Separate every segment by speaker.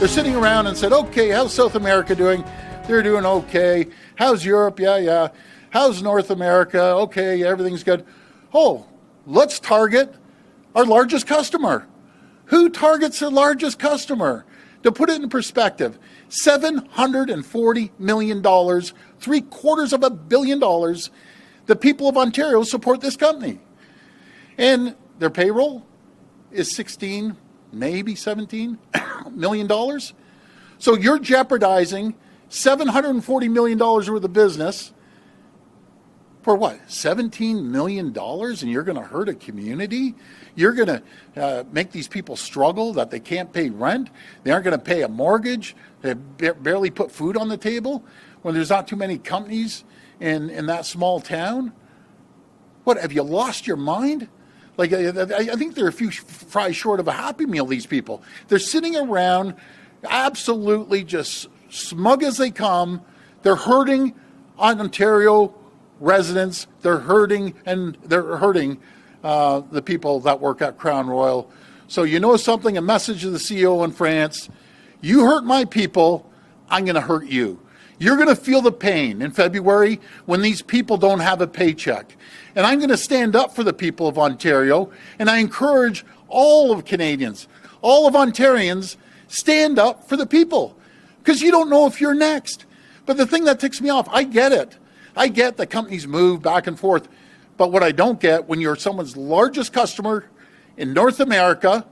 Speaker 1: They're sitting around and said, okay, how's South America doing? They're doing okay. How's Europe? Yeah. How's North America? Okay, everything's good. Oh, let's target our largest customer. Who targets the largest customer? To put it in perspective, $740 million, $750 million. The people of Ontario support this company. And their payroll is 16, maybe $17 million. So you're jeopardizing $740 million worth of business for what, $17 million? And you're going to hurt a community? You're going to make these people struggle that they can't pay rent? They aren't going to pay a mortgage? They barely put food on the table when there's not too many companies in that small town? What, have you lost your mind? Like, I think they're a few fries short of a Happy Meal, these people. They're sitting around absolutely just smug as they come. They're hurting Ontario residents. They're hurting the people that work at Crown Royal. So you know something, a message to the CEO in France: you hurt my people, I'm going to hurt you. You're going to feel the pain in February when these people don't have a paycheck. And I'm going to stand up for the people of Ontario, and I encourage all of Canadians, all of Ontarians, stand up for the people, because you don't know if you're next. But the thing that ticks me off, I get it. I get that companies move back and forth. But what I don't get, when you're someone's largest customer in North America,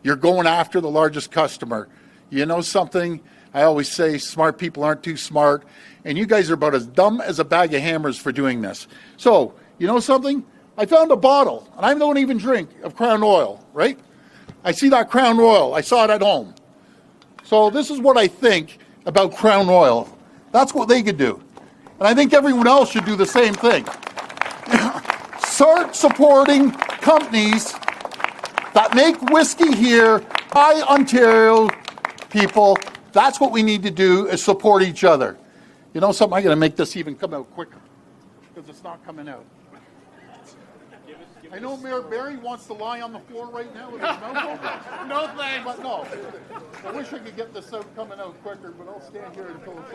Speaker 1: you're going after the largest customer. You know something? I always say smart people aren't too smart, and you guys are about as dumb as a bag of hammers for doing this. So, you know something? I found a bottle, and I don't even drink, of Crown Royal, right? I see that Crown Royal. I saw it at home. So this is what I think about Crown Royal. That's what they could do. And I think everyone else should do the same thing. Start supporting companies that make whiskey here by Ontario people. That's what we need to do, is support each other. You know something? I'm going to make this even come out quicker, because it's not coming out. I know Mayor Barry wants to lie on the floor right now with his mouth open.
Speaker 2: No thanks.
Speaker 1: But no, I wish I could get this out coming out quicker, but I'll stand here until it's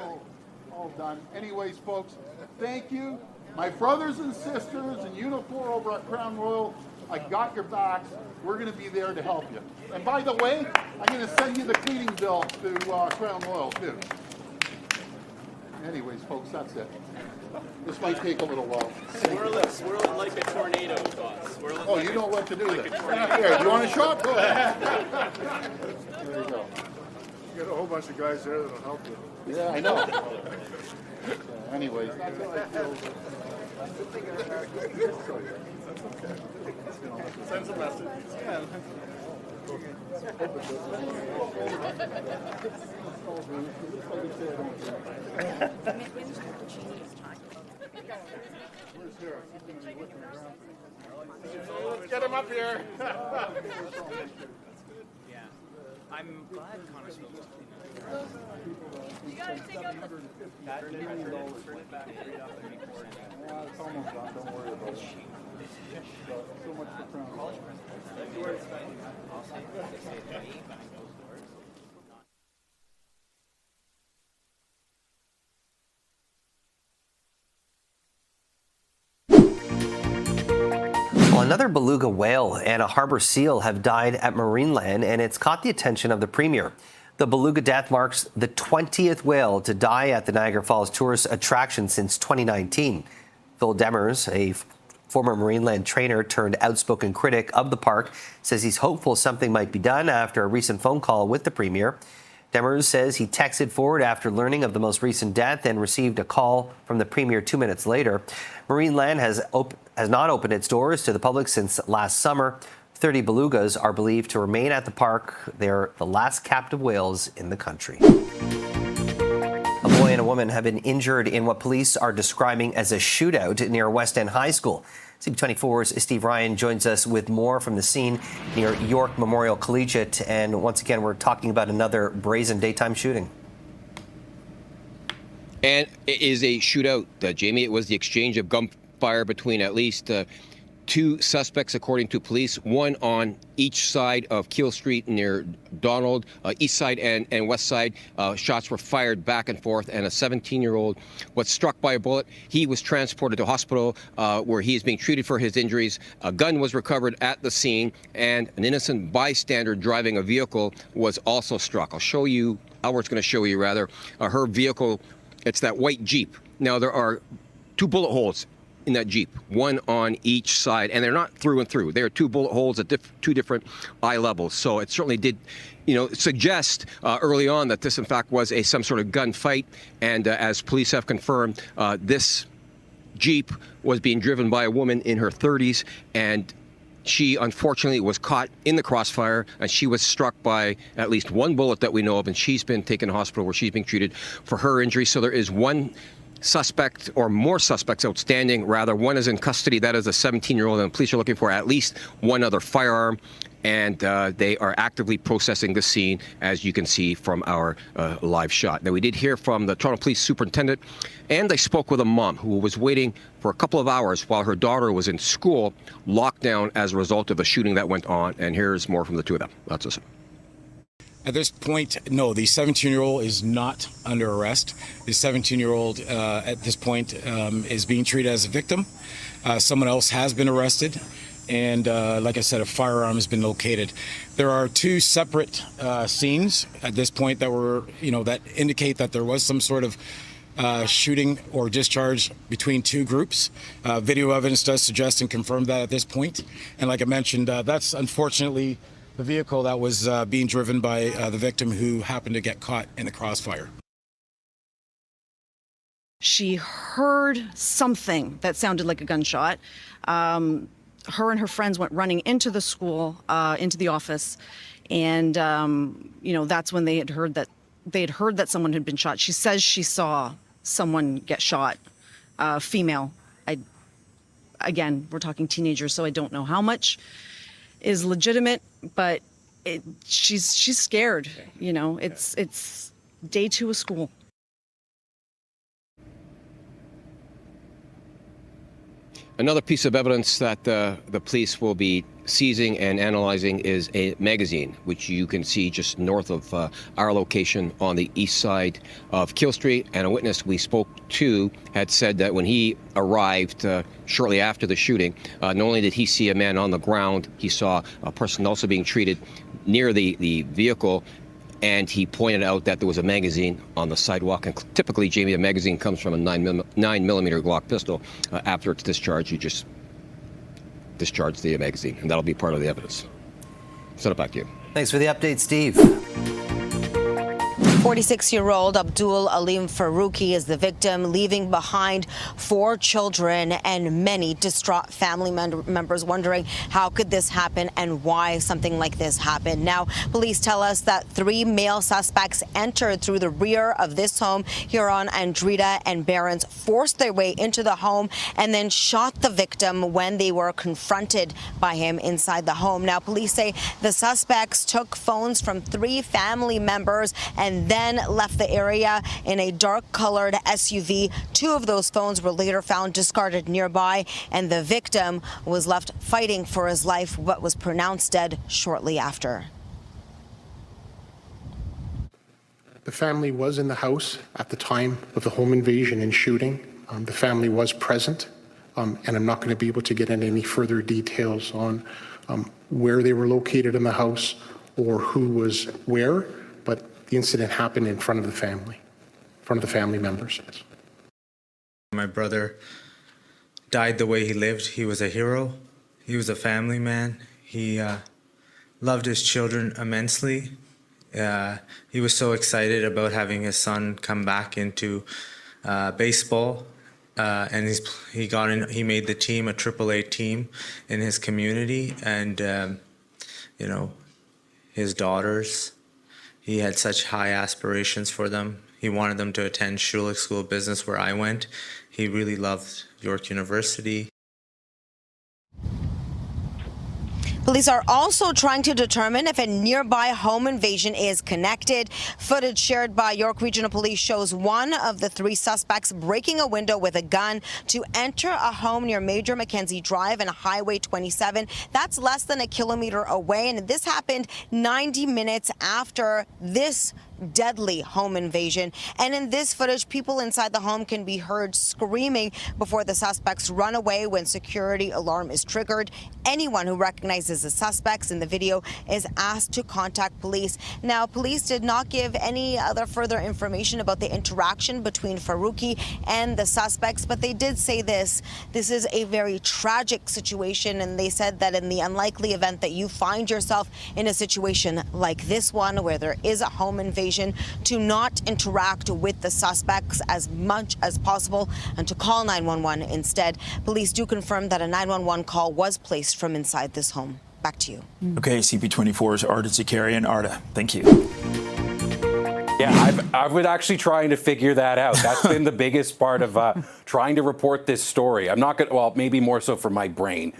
Speaker 1: all done. Anyways, folks, thank you. My brothers and sisters and Unifor over at Crown Royal, I got your backs. We're going to be there to help you. And by the way, I'm going to send you the cleaning bill to Crown Royal, too. Anyways, folks, that's it. This might take a little while.
Speaker 2: Swirl it like a tornado, boss.
Speaker 1: Oh, you know what to do then. Here, you want a shot? Go ahead. There you go.
Speaker 3: You got a whole bunch of guys there that'll help you.
Speaker 1: Yeah, I know. Anyways, that's how I feel.
Speaker 2: Send some message. Let's get him up here.
Speaker 4: Yeah. I'm glad Connorsville was
Speaker 5: You gotta take out
Speaker 4: that went back straight off the report.
Speaker 1: It's almost done. Don't worry about it. So much for Crown Royal.
Speaker 6: Well, another beluga whale and a harbor seal have died at Marineland, and it's caught the attention of the Premier. The beluga death marks the 20th whale to die at the Niagara Falls tourist attraction since 2019. Phil Demers, a former Marineland trainer turned outspoken critic of the park, says he's hopeful something might be done after a recent phone call with the Premier. Demers says he texted forward after learning of the most recent death and received a call from the Premier 2 minutes later. Marineland has not opened its doors to the public since last summer. 30 belugas are believed to remain at the park. They're the last captive whales in the country. A boy and a woman have been injured in what police are describing as a shootout near West End High School. CP24's Steve Ryan joins us with more from the scene near York Memorial Collegiate. And once again, we're talking about another brazen daytime shooting.
Speaker 7: And it is a shootout, Jamie. It was the exchange of gunfire between at least two suspects, according to police, one on each side of Keele Street near Donald, east side and west side. Shots were fired back and forth, and a 17-year-old was struck by a bullet. He was transported to hospital where he is being treated for his injuries. A gun was recovered at the scene, and an innocent bystander driving a vehicle was also struck. I'll show you, Albert's going to show you rather, her vehicle. It's that white Jeep. Now, there are two bullet holes in that Jeep, one on each side, and they're not through and through. There are two bullet holes at two different eye levels. So it certainly did, suggest early on that this, in fact, was some sort of gunfight. And as police have confirmed, this Jeep was being driven by a woman in her 30s, and she unfortunately was caught in the crossfire, and she was struck by at least one bullet that we know of, and she's been taken to hospital where she's being treated for her injury. So there is one suspect, or more suspects outstanding, rather. One is in custody. That is a 17-year-old, and the police are looking for at least one other firearm, and they are actively processing the scene, as you can see from our live shot. Now, we did hear from the Toronto Police Superintendent, and I spoke with a mom who was waiting for a couple of hours while her daughter was in school, locked down as a result of the shooting that went on. And here's more from the two of them. Let's listen.
Speaker 8: At this point, no, the 17-year-old is not under arrest. The 17-year-old at this point is being treated as a victim. Someone else has been arrested, and like I said, a firearm has been located. There are two separate scenes at this point that were, that indicate that there was some sort of shooting or discharge between two groups. Video evidence does suggest and confirm that at this point. And like I mentioned, that's unfortunately the vehicle that was being driven by the victim, who happened to get caught in the crossfire.
Speaker 9: She heard something that sounded like a gunshot. Her and her friends went running into the school, into the office, and that's when they had heard that someone had been shot. She says she saw someone get shot, female. Again, we're talking teenagers, so I don't know how much is legitimate, but she's scared. It's day 2 of school.
Speaker 7: Another piece of evidence that the police will be seizing and analyzing is a magazine, which you can see just north of our location on the east side of Keele Street. And a witness we spoke to had said that when he arrived shortly after the shooting, not only did he see a man on the ground, he saw a person also being treated near the vehicle. And he pointed out that there was a magazine on the sidewalk. And typically, Jamie, a magazine comes from a 9mm Glock pistol. After it's discharged, you just discharge the magazine, and that'll be part of the evidence. Send it back to you.
Speaker 6: Thanks for the update, Steve.
Speaker 10: 46-year-old Abdul Aleem Farooqi is the victim, leaving behind 4 children and many distraught family members wondering how could this happen and why something like this happened. Now, police tell us that 3 male suspects entered through the rear of this home here on Andretta and Barons, forced their way into the home, and then shot the victim when they were confronted by him inside the home. Now, police say the suspects took phones from 3 family members and then left the area in a dark-colored SUV. 2 of those phones were later found discarded nearby, and the victim was left fighting for his life, but was pronounced dead shortly after.
Speaker 11: The family was in the house at the time of the home invasion and shooting. The family was present, and I'm not going to be able to get into any further details on where they were located in the house or who was where, but the incident happened in front of the family members.
Speaker 12: My brother died the way he lived. He was a hero. He was a family man. He loved his children immensely. He was so excited about having his son come back into baseball, and he made the team a AAA team in his community, and his daughters. He had such high aspirations for them. He wanted them to attend Schulich School of Business, where I went. He really loved York University.
Speaker 10: Police are also trying to determine if a nearby home invasion is connected. Footage shared by York Regional Police shows one of the three suspects breaking a window with a gun to enter a home near Major Mackenzie Drive and Highway 27. That's less than a kilometer away, and this happened 90 minutes after this deadly home invasion. And in this footage, people inside the home can be heard screaming before the suspects run away when security alarm is triggered. Anyone who recognizes the suspects in the video is asked to contact police. Now, police did not give any other further information about the interaction between Farooqi and the suspects, but they did say this is a very tragic situation, and they said that in the unlikely event that you find yourself in a situation like this one where there is a home invasion, to not interact with the suspects as much as possible and to call 911 instead. Police do confirm that a 911 call was placed from inside this home. Back to you.
Speaker 13: Okay, CP24's Arda Zakarian. Arda, thank you.
Speaker 14: Yeah, I've been actually trying to figure that out. That's been the biggest part of trying to report this story. I'm not going to, well, maybe more so for my brain.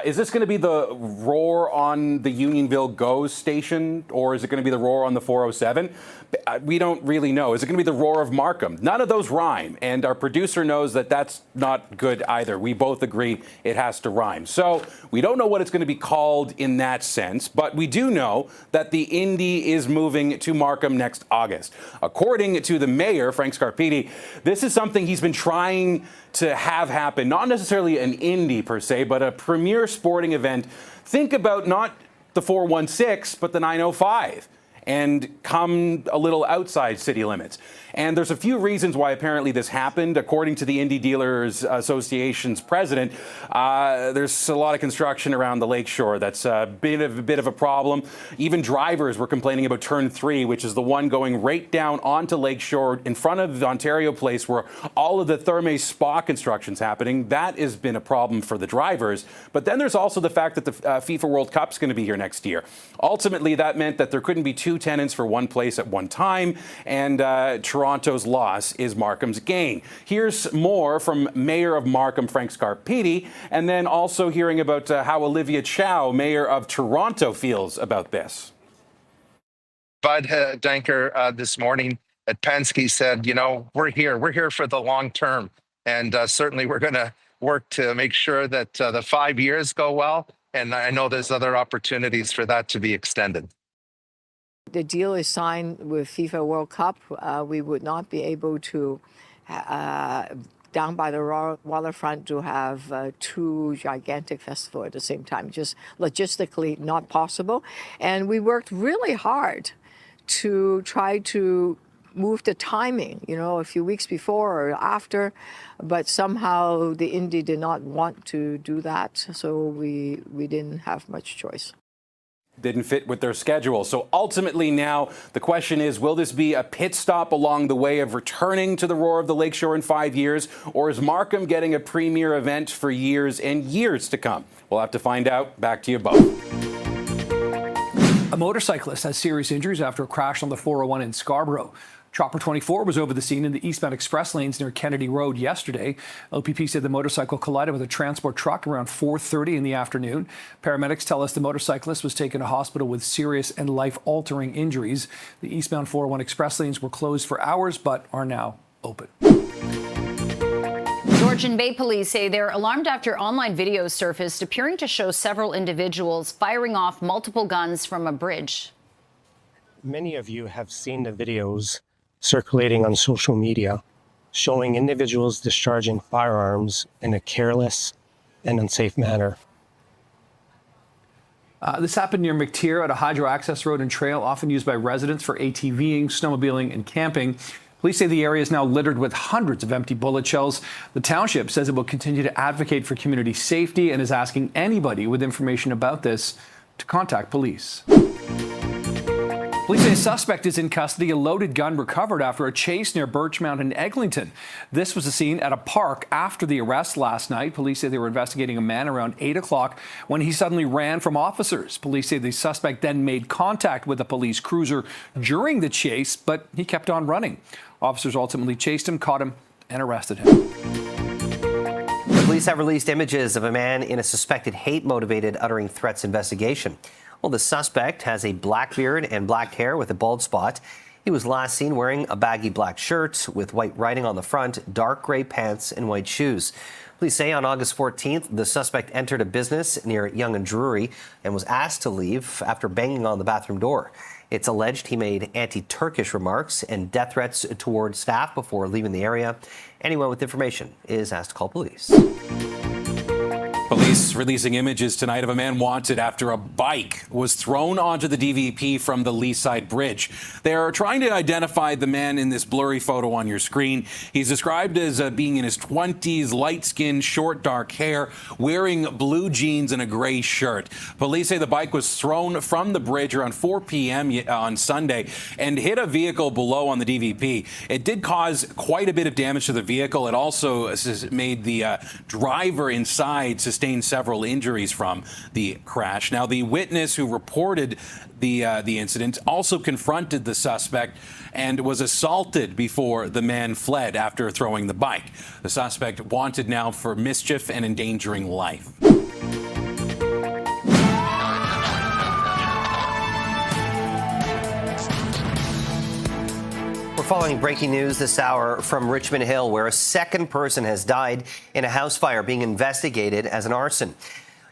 Speaker 14: Is this going to be the roar on the Unionville GO station, or is it going to be the roar on the 407? We don't really know. Is it going to be the roar of Markham? None of those rhyme, and our producer knows that that's not good either. We both agree it has to rhyme. So we don't know what it's going to be called in that sense, but we do know that the Indy is moving to Markham next August. According to the mayor, Frank Scarpiti, this is something he's been trying to have happen, not necessarily an Indy per se, but a premier sporting event. Think about not the 416, but the 905. And come a little outside city limits. And there's a few reasons why apparently this happened. According to the Indy Dealers Association's president, there's a lot of construction around the lakeshore that's a bit of a problem. Even drivers were complaining about Turn 3, which is the one going right down onto Lakeshore in front of the Ontario Place where all of the Therme Spa construction's happening. That has been a problem for the drivers. But then there's also the fact that the FIFA World Cup's going to be here next year. Ultimately, that meant that there couldn't be two tenants for one place at one time, and Toronto's loss is Markham's gain. Here's more from Mayor of Markham, Frank Scarpiti, and then also hearing about how Olivia Chow, Mayor of Toronto, feels about this.
Speaker 15: Bud Danker this morning at Penske said, you know, we're here for the long term, and certainly we're going to work to make sure that the 5 years go well, and I know there's other opportunities for that to be extended.
Speaker 16: The deal is signed with FIFA World Cup. We would not be able to, down by the waterfront, to have two gigantic festivals at the same time. Just logistically not possible. And we worked really hard to try to move the timing, you know, a few weeks before or after, but somehow the Indy did not want to do that, so we didn't have much choice.
Speaker 14: Didn't fit with their schedule. So ultimately now the question is, will this be a pit stop along the way of returning to the roar of the Lakeshore in 5 years, or is Markham getting a premier event for years and years to come? We'll have to find out. Back to you both.
Speaker 17: A motorcyclist has serious injuries after a crash on the 401 in Scarborough. Chopper 24 was over the scene in the eastbound express lanes near Kennedy Road yesterday. OPP said the motorcycle collided with a transport truck around 4:30 in the afternoon. Paramedics tell us the motorcyclist was taken to hospital with serious and life-altering injuries. The eastbound 401 express lanes were closed for hours but are now open.
Speaker 18: Georgian Bay police say they're alarmed after online videos surfaced appearing to show several individuals firing off multiple guns from a bridge.
Speaker 19: Many of you have seen the videos circulating on social media showing individuals discharging firearms in a careless and unsafe manner.
Speaker 17: This happened near McTier at a hydro access road and trail often used by residents for ATVing, snowmobiling and camping. Police say the area is now littered with hundreds of empty bullet shells. The township says it will continue to advocate for community safety and is asking anybody with information about this to contact police. Police say a suspect is in custody. A loaded gun recovered after a chase near Birchmount and Eglinton. This was a scene at a park after the arrest last night. Police say they were investigating a man around 8 o'clock when he suddenly ran from officers. Police say the suspect then made contact with a police cruiser during the chase, but he kept on running. Officers ultimately chased him, caught him, and arrested him.
Speaker 6: The police Police have released images of a man in a suspected hate-motivated uttering threats investigation. Well, the suspect has a black beard and black hair with a bald spot. He was last seen wearing a baggy black shirt with white writing on the front, dark gray pants and white shoes. Police say on August 14th, the suspect entered a business near Yonge and Drury and was asked to leave after banging on the bathroom door. It's alleged he made anti-Turkish remarks and death threats toward staff before leaving the area. Anyone with information is asked to call police.
Speaker 14: Police releasing images tonight of a man wanted after a bike was thrown onto the DVP from the Leaside Bridge. They are trying to identify the man in this blurry photo on your screen. He's described as being in his 20s, light skin, short dark hair, wearing blue jeans and a gray shirt. Police say the bike was thrown from the bridge around 4 p.m. on Sunday and hit a vehicle below on the DVP. It did cause quite a bit of damage to the vehicle. It also made the driver inside sustain several injuries from the crash. Now, the witness who reported the incident also confronted the suspect and was assaulted before the man fled after throwing the bike. The suspect wanted now for mischief and endangering life.
Speaker 6: We're following breaking news this hour from Richmond Hill, where a second person has died in a house fire being investigated as an arson.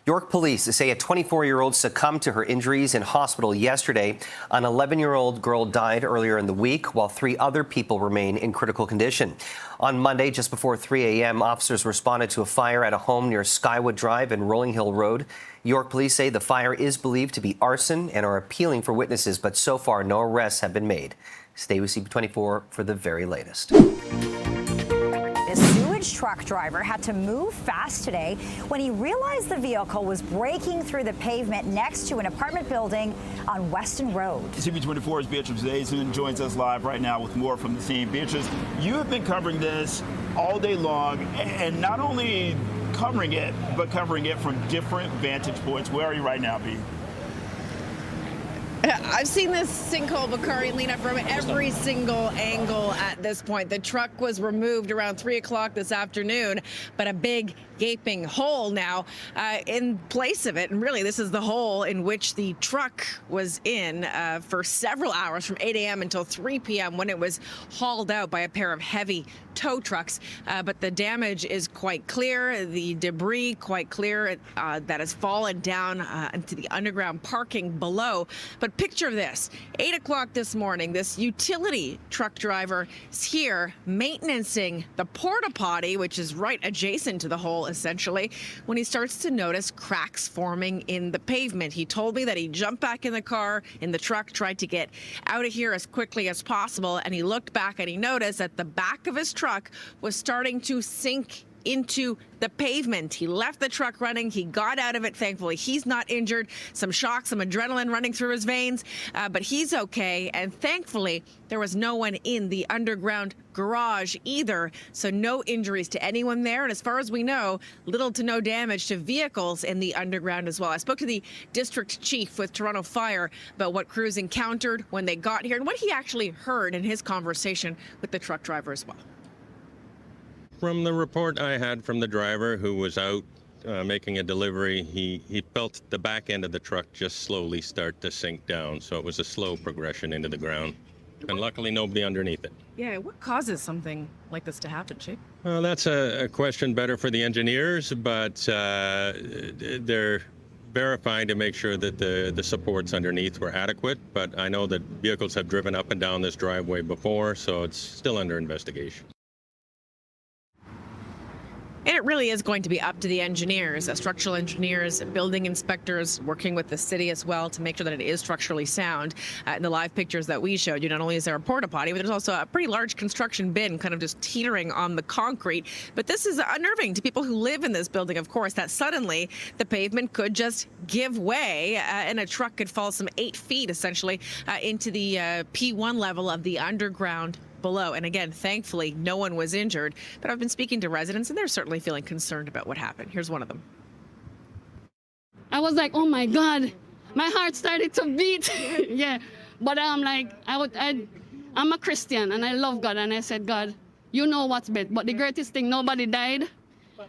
Speaker 6: York police say a 24-year-old succumbed to her injuries in hospital yesterday. An 11-year-old girl died earlier in the week, while 3 other people remain in critical condition. On Monday, just before 3 a.m., officers responded to a fire at a home near Skywood Drive and Rolling Hill Road. York police say the fire is believed to be arson and are appealing for witnesses, but so far no arrests have been made. Stay with CP24 for the very latest.
Speaker 20: A sewage truck driver had to move fast today when he realized the vehicle was breaking through the pavement next to an apartment building on Weston Road.
Speaker 21: CP24's Beatrice Zazen joins us live right now with more from the scene. Beatrice, you have been covering this all day long, and not only covering it, but covering it from different vantage points. Where are you right now, B?
Speaker 22: I've seen this sinkhole, Bakari, Lena, from every single angle at this point. The truck was removed around 3 o'clock this afternoon, but a big gaping hole now in place of it. And really, this is the hole in which the truck was in for several hours from 8 a.m. until 3 p.m. when it was hauled out by a pair of heavy tow trucks. But the damage is quite clear. The debris quite clear that has fallen down into the underground parking below. But picture this, 8 o'clock this morning, this utility truck driver is here maintenancing the porta potty, which is right adjacent to the hole, essentially, when he starts to notice cracks forming in the pavement. He told me that he jumped back in the car, in the truck, tried to get out of here as quickly as possible, and he looked back and he noticed that the back of his truck was starting to sink into the pavement. He left the truck running. He got out of it. Thankfully, he's not injured. Some shock, some adrenaline running through his veins, but he's okay. And thankfully, there was no one in the underground garage either, so no injuries to anyone there. And as far as we know, little to no damage to vehicles in the underground as well. I spoke to the district chief with Toronto Fire about what crews encountered when they got here and what he actually heard in his conversation with the truck driver as well.
Speaker 23: From the report I had from the driver who was out making a delivery, he felt the back end of the truck just slowly start to sink down. So it was a slow progression into the ground. And luckily, nobody underneath it.
Speaker 22: Yeah, what causes something like this to happen, Chief?
Speaker 23: Well, that's a question better for the engineers, but they're verifying to make sure that the supports underneath were adequate. But I know that vehicles have driven up and down this driveway before, so it's still under investigation.
Speaker 22: And it really is going to be up to the engineers, structural engineers, building inspectors, working with the city as well to make sure that it is structurally sound. In the live pictures that we showed you, not only is there a porta potty, but there's also a pretty large construction bin kind of just teetering on the concrete. But this is unnerving to people who live in this building, of course, that suddenly the pavement could just give way and a truck could fall some 8 feet essentially into the P1 level of the underground below. And again, thankfully, no one was injured. But I've been speaking to residents, and they're certainly feeling concerned about what happened. Here's one of them.
Speaker 24: I was like, oh my God, my heart started to beat. Yeah, but I'm like, I'm a Christian, and I love God. And I said, God, you know what's best. But the greatest thing, nobody died.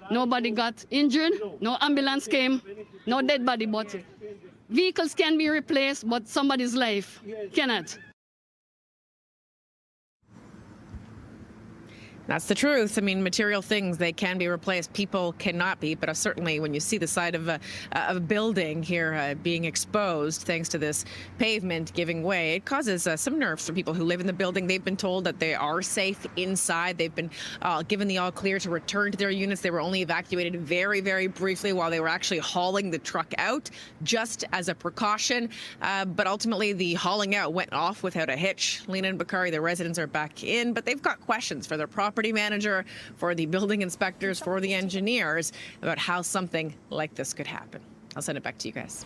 Speaker 24: Nobody got injured. No ambulance came. No dead body, but vehicles can be replaced, but somebody's life cannot.
Speaker 22: That's the truth. I mean, material things, they can be replaced. People cannot be. But certainly when you see the side of a building here being exposed thanks to this pavement giving way, it causes some nerves for people who live in the building. They've been told that they are safe inside. They've been given the all clear to return to their units. They were only evacuated very, very briefly while they were actually hauling the truck out, just as a precaution. But ultimately, the hauling out went off without a hitch. Lena and Bakari, the residents are back in, but they've got questions for their property manager, for the building inspectors, for the engineers about how something like this could happen. I'll send it back to you guys.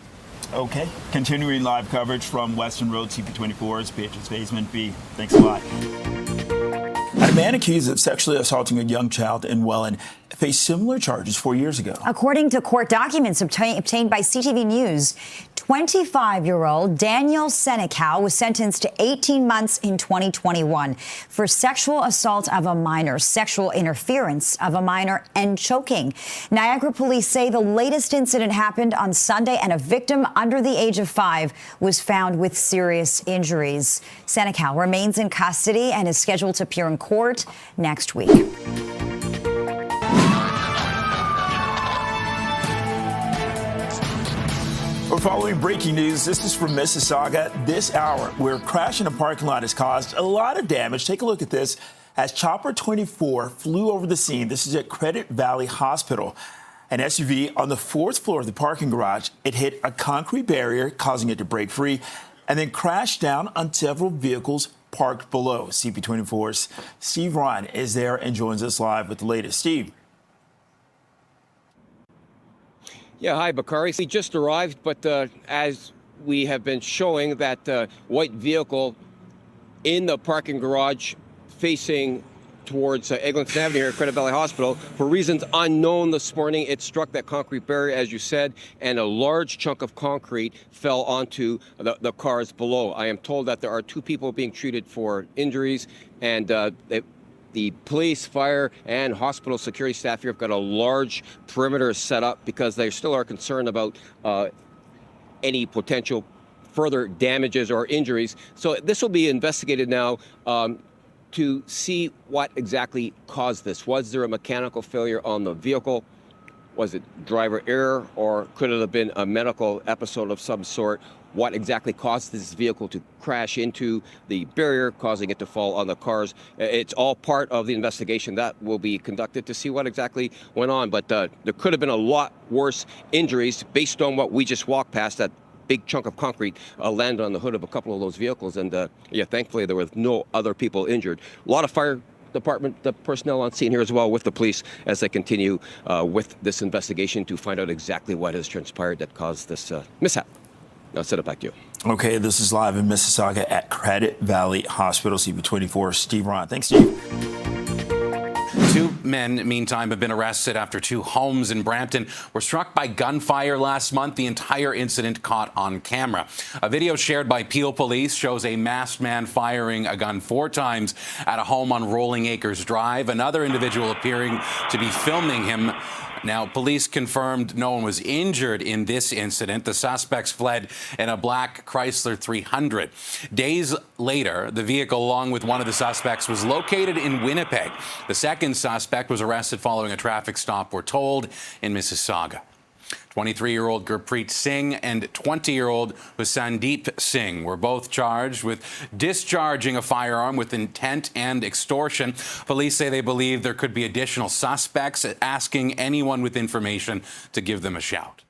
Speaker 21: Okay. Continuing live coverage from Weston Road, CP24's Patriots Basement B. Thanks a lot.
Speaker 13: A man accused of sexually assaulting a young child in Welland faced similar charges 4 years ago.
Speaker 20: According to court documents obtained by CTV News, 25-year-old Daniel Sinkhole was sentenced to 18 months in 2021 for sexual assault of a minor, sexual interference of a minor, and choking. Niagara police say the latest incident happened on Sunday, and a victim under the age of 5 was found with serious injuries. Sinkhole remains in custody and is scheduled to appear in court next week.
Speaker 13: We're following breaking news. This is from Mississauga this hour, where a crash in a parking lot has caused a lot of damage. Take a look at this as Chopper 24 flew over the scene. This is at Credit Valley Hospital. An SUV on the 4th floor of the parking garage. It hit a concrete barrier, causing it to break free, and then crashed down on several vehicles parked below. CP24's Steve Ryan is there and joins us live with the latest. Steve.
Speaker 7: Yeah, hi, Bakari. We just arrived, but as we have been showing, that white vehicle in the parking garage facing towards Eglinton Avenue here at Credit Valley Hospital, for reasons unknown this morning, it struck that concrete barrier, as you said, and a large chunk of concrete fell onto the cars below. I am told that there are 2 people being treated for injuries, and the police, fire, and hospital security staff here have got a large perimeter set up because they still are concerned about any potential further damages or injuries. So this will be investigated now to see what exactly caused this. Was there a mechanical failure on the vehicle? Was it driver error, or could it have been a medical episode of some sort? What exactly caused this vehicle to crash into the barrier, causing it to fall on the cars? It's all part of the investigation that will be conducted to see what exactly went on. But there could have been a lot worse injuries based on what we just walked past. That big chunk of concrete landed on the hood of a couple of those vehicles. And yeah, thankfully there were no other people injured. A lot of fire department personnel on scene here as well with the police as they continue with this investigation to find out exactly what has transpired that caused this mishap. I'll send it back to you.
Speaker 13: Okay, this is live in Mississauga at Credit Valley Hospital. CP24, Steve Ryan. Thanks, Steve.
Speaker 14: 2 men, meantime, have been arrested after 2 homes in Brampton were struck by gunfire last month. The entire incident caught on camera. A video shared by Peel Police shows a masked man firing a gun 4 times at a home on Rolling Acres Drive. Another individual appearing to be filming him. Now, police confirmed no one was injured in this incident. The suspects fled in a black Chrysler 300. Days later, the vehicle, along with one of the suspects, was located in Winnipeg. The second suspect was arrested following a traffic stop, we're told, in Mississauga. 23-year-old Gurpreet Singh and 20-year-old Sandeep Singh were both charged with discharging a firearm with intent and extortion. Police say they believe there could be additional suspects, asking anyone with information to give them a shout.